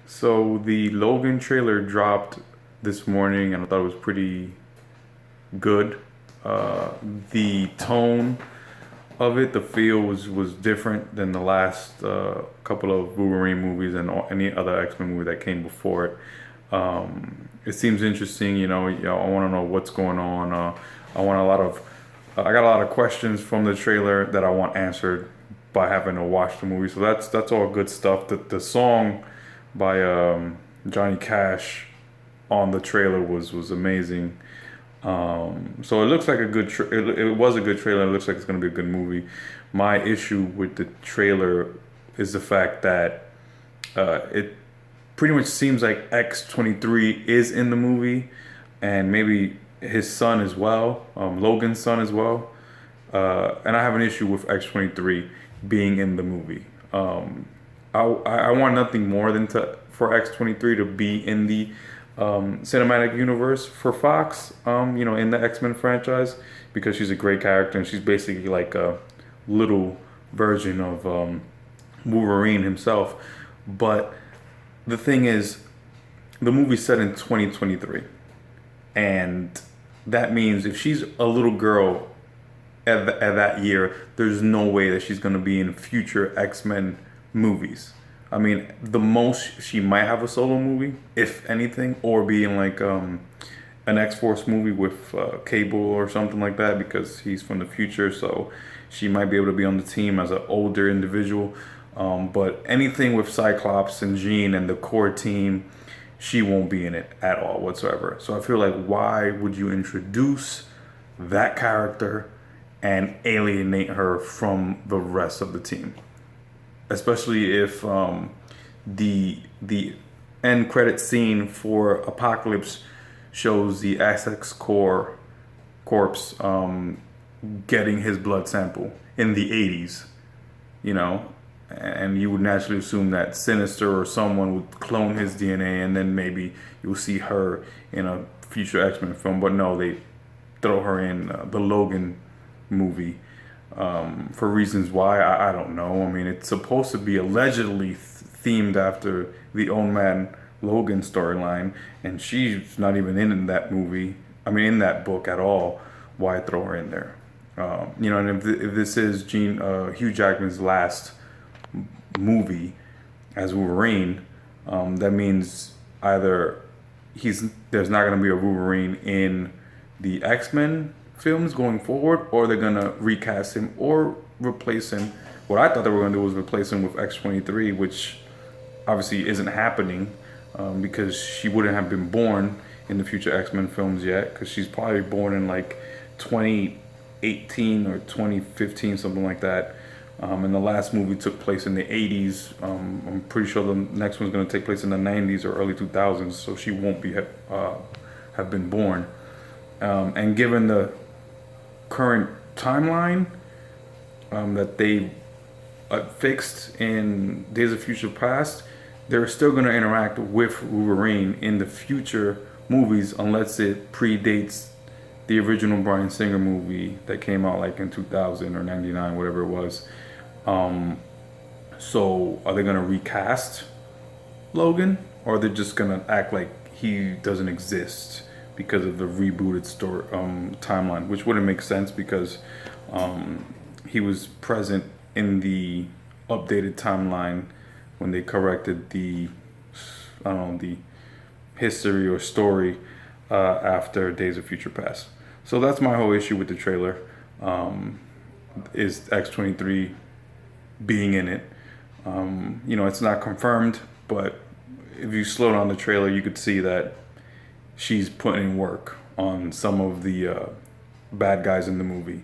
So the Logan trailer dropped this morning, and I thought it was pretty good. Uh, the tone of it, the feel was different than the last couple of Wolverine movies and any other X-Men movie that came before it. It seems interesting, I want to know what's going on. I want a lot of, I got a lot of questions from the trailer that I want answered by having to watch the movie. So that's all good stuff. The song by Johnny Cash on the trailer was amazing. So it looks like a good. It was a good trailer. It looks like it's gonna be a good movie. My issue with the trailer is the fact that it pretty much seems like X-23 is in the movie, and maybe his son as well, Logan's son as well. And I have an issue with X-23 being in the movie. I want nothing more than for X-23 to be in the cinematic universe for Fox, in the X-Men franchise, because she's a great character and she's basically like a little version of Wolverine himself. But the thing is, the movie's set in 2023, and that means if she's a little girl at that year, there's no way that she's going to be in future X-Men movies. I mean, the most she might have a solo movie, if anything, or be in like an X-Force movie with Cable or something like that, because he's from the future, so she might be able to be on the team as an older individual. But anything with Cyclops and Jean and the core team, she won't be in it at all whatsoever. So I feel like, why would you introduce that character and alienate her from the rest of the team? Especially if the end credit scene for Apocalypse shows the Essex corpse getting his blood sample in the 80s, and you would naturally assume that Sinister or someone would clone his DNA, and then maybe you'll see her in a future X-Men film. But no, they throw her in the Logan movie. For reasons why, I don't know. I mean, it's supposed to be allegedly themed after the Old Man Logan storyline, and she's not even in that movie. I mean, in that book at all. Why throw her in there? And if this is Hugh Jackman's last movie as Wolverine, that means either there's not going to be a Wolverine in the X-Men films going forward, or they're gonna recast him or replace him. What I thought they were gonna do was replace him with X-23, which obviously isn't happening, because she wouldn't have been born in the future X-Men films yet, because she's probably born in like 2018 or 2015, something like that. And the last movie took place in the 80s. I'm pretty sure the next one's gonna take place in the 90s or early 2000s, so she won't be have been born. And given the current timeline that they fixed in Days of Future Past, they're still going to interact with Wolverine in the future movies, unless it predates the original Bryan Singer movie that came out like in 2000 or 99, whatever it was. So are they going to recast Logan, or are they just going to act like he doesn't exist because of the rebooted story timeline, which wouldn't make sense, because he was present in the updated timeline when they corrected the history or story after Days of Future Past. So that's my whole issue with the trailer, is X-23 being in it. It's not confirmed, but if you slow down the trailer, you could see that she's putting work on some of the bad guys in the movie,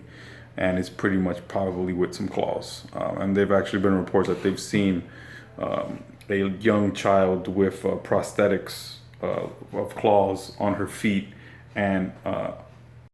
and it's pretty much probably with some claws. And they've actually been reports that they've seen a young child with prosthetics of claws on her feet and